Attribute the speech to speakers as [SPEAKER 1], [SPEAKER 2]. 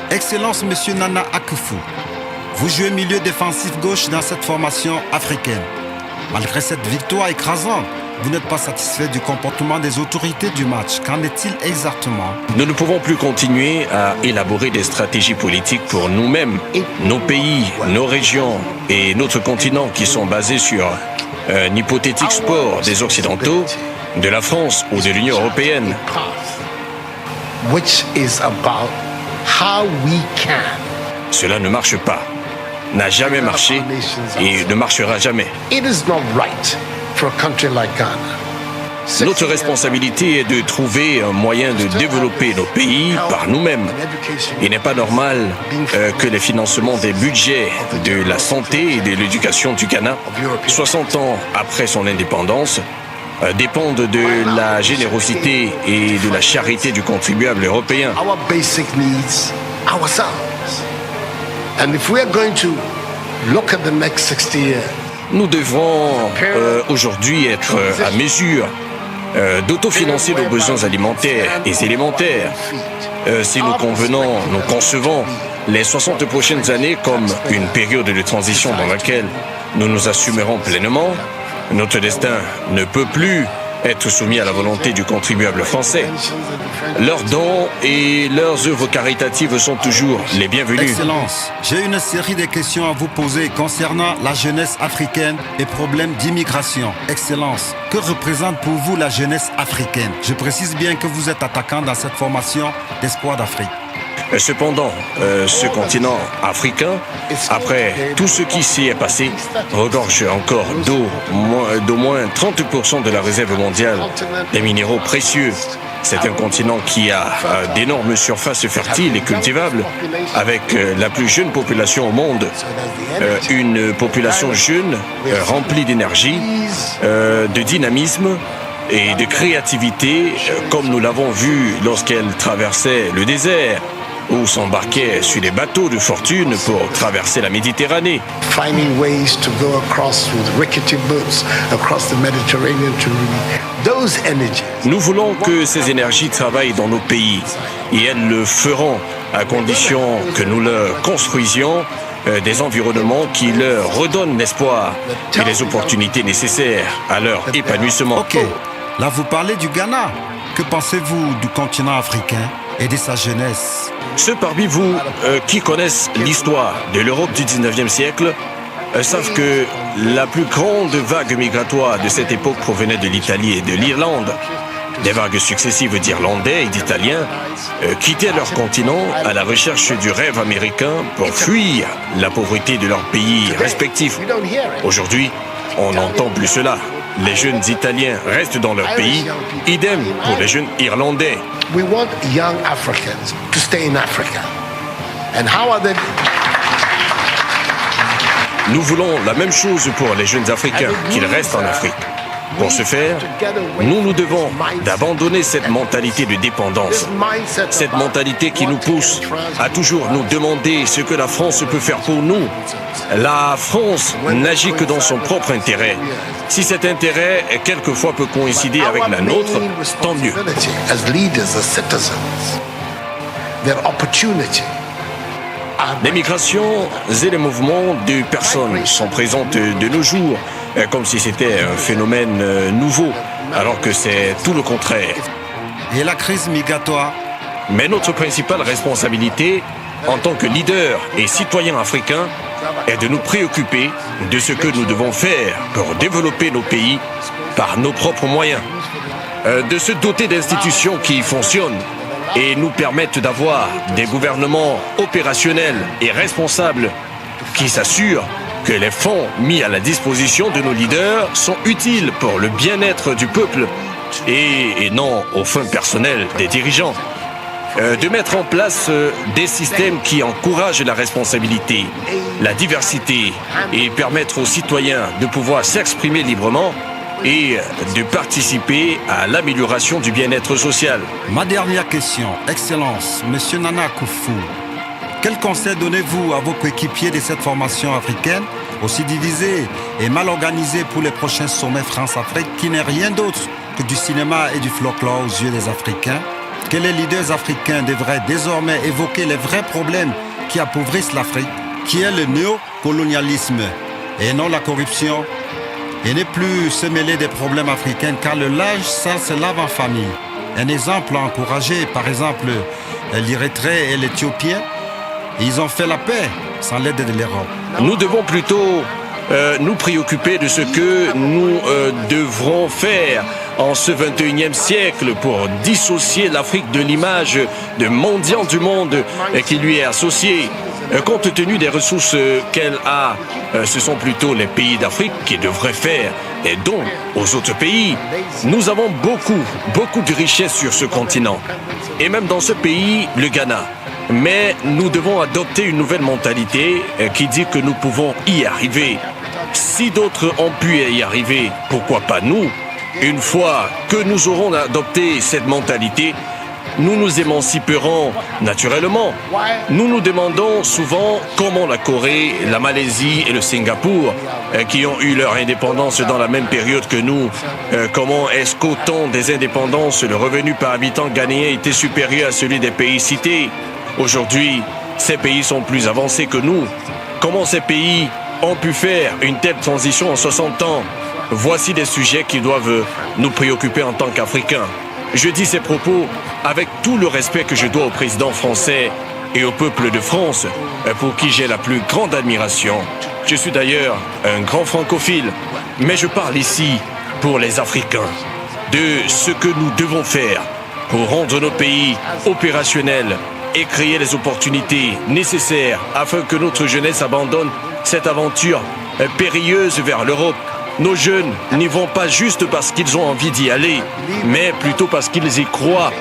[SPEAKER 1] Excellence, Monsieur Nana Akufo. Vous jouez milieu défensif gauche dans cette formation africaine. Malgré cette victoire écrasante, vous n'êtes pas satisfait du comportement des autorités du match. Qu'en est-il exactement?
[SPEAKER 2] Nous ne pouvons plus continuer à élaborer des stratégies politiques pour nous-mêmes, nos pays, nos régions et notre continent qui sont basés sur un hypothétique sport des Occidentaux, de la France ou de l'Union européenne. Cela ne marche pas, n'a jamais marché et ne marchera jamais. Notre responsabilité est de trouver un moyen de développer nos pays par nous-mêmes. Il n'est pas normal que les financements des budgets de la santé et de l'éducation du Ghana, 60 ans après son indépendance, dépendent de la générosité et de la charité du contribuable européen. Nous devons aujourd'hui être à mesure d'autofinancer nos besoins alimentaires et élémentaires. Si nous concevons les 60 prochaines années comme une période de transition dans laquelle nous nous assumerons pleinement, notre destin ne peut plus être soumis à la volonté du contribuable français. Leurs dons et leurs œuvres caritatives sont toujours les bienvenus.
[SPEAKER 1] Excellence, j'ai une série de questions à vous poser concernant la jeunesse africaine et problèmes d'immigration. Excellence, que représente pour vous la jeunesse africaine? Je précise bien que vous êtes attaquant dans cette formation d'Espoir d'Afrique.
[SPEAKER 2] Cependant, ce continent africain, après tout ce qui s'y est passé, regorge encore d'au moins 30% de la réserve mondiale des minéraux précieux. C'est un continent qui a d'énormes surfaces fertiles et cultivables, avec la plus jeune population au monde. Une population jeune, remplie d'énergie, de dynamisme et de créativité, comme nous l'avons vu lorsqu'elle traversait le désert, ou s'embarquaient sur des bateaux de fortune pour traverser la Méditerranée. Nous voulons que ces énergies travaillent dans nos pays et elles le feront à condition que nous leur construisions des environnements qui leur redonnent l'espoir et les opportunités nécessaires à leur épanouissement.
[SPEAKER 1] Ok, là vous parlez du Ghana. Que pensez-vous du continent africain et de sa jeunesse?
[SPEAKER 2] Ceux parmi vous qui connaissent l'histoire de l'Europe du 19e siècle savent que la plus grande vague migratoire de cette époque provenait de l'Italie et de l'Irlande. Des vagues successives d'Irlandais et d'Italiens quittaient leur continent à la recherche du rêve américain pour fuir la pauvreté de leurs pays respectifs. Aujourd'hui, on n'entend plus cela. Les jeunes Italiens restent dans leur pays, idem pour les jeunes Irlandais.
[SPEAKER 3] We want young Africans to stay in Africa. And how are they?
[SPEAKER 2] Nous voulons la même chose pour les jeunes Africains, qu'ils restent en Afrique. Pour ce faire, nous devons d'abandonner cette mentalité de dépendance, cette mentalité qui nous pousse à toujours nous demander ce que la France peut faire pour nous. La France n'agit que dans son propre intérêt. Si cet intérêt, quelquefois, peut coïncider avec la nôtre, tant mieux. Les migrations et les mouvements de personnes sont présentes de nos jours, comme si c'était un phénomène nouveau, alors que c'est tout le contraire.
[SPEAKER 1] Et la crise migratoire?
[SPEAKER 2] Mais notre principale responsabilité, en tant que leader et citoyen africain, est de nous préoccuper de ce que nous devons faire pour développer nos pays par nos propres moyens, de se doter d'institutions qui fonctionnent et nous permettent d'avoir des gouvernements opérationnels et responsables qui s'assurent que les fonds mis à la disposition de nos leaders sont utiles pour le bien-être du peuple et non aux fins personnelles des dirigeants. De mettre en place des systèmes qui encouragent la responsabilité, la diversité et permettre aux citoyens de pouvoir s'exprimer librement et de participer à l'amélioration du bien-être social.
[SPEAKER 1] Ma dernière question, Excellence, Monsieur Nana Akufo. Quel conseil donnez-vous à vos coéquipiers de cette formation africaine, aussi divisée et mal organisée pour les prochains sommets France-Afrique, qui n'est rien d'autre que du cinéma et du folklore aux yeux des Africains? que les leaders africains devraient désormais évoquer les vrais problèmes qui appauvrissent l'Afrique, qui est le néocolonialisme et non la corruption, et ne plus se mêler des problèmes africains car le linge sale se lave en famille. Un exemple à encourager, par exemple, l'Érythrée et l'Éthiopien, ils ont fait la paix sans l'aide de l'Europe.
[SPEAKER 2] Nous devons plutôt nous préoccuper de ce que nous devrons faire en ce 21e siècle pour dissocier l'Afrique de l'image de mendiant du monde qui lui est associée. Compte tenu des ressources qu'elle a, ce sont plutôt les pays d'Afrique qui devraient faire des dons aux autres pays. Nous avons beaucoup de richesses sur ce continent, et même dans ce pays, le Ghana. Mais nous devons adopter une nouvelle mentalité qui dit que nous pouvons y arriver. Si d'autres ont pu y arriver, pourquoi pas nous? Une fois que nous aurons adopté cette mentalité, nous nous émanciperons naturellement. Nous nous demandons souvent comment la Corée, la Malaisie et le Singapour, qui ont eu leur indépendance dans la même période que nous, comment est-ce qu'au temps des indépendances, le revenu par habitant ghanéen était supérieur à celui des pays cités. Aujourd'hui, ces pays sont plus avancés que nous. Comment ces pays ont pu faire une telle transition en 60 ans? Voici des sujets qui doivent nous préoccuper en tant qu'Africains. Je dis ces propos avec tout le respect que je dois au président français et au peuple de France, pour qui j'ai la plus grande admiration. Je suis d'ailleurs un grand francophile, mais je parle ici pour les Africains, de ce que nous devons faire pour rendre nos pays opérationnels et créer les opportunités nécessaires afin que notre jeunesse abandonne cette aventure périlleuse vers l'Europe. Nos jeunes n'y vont pas juste parce qu'ils ont envie d'y aller, mais plutôt parce qu'ils y croient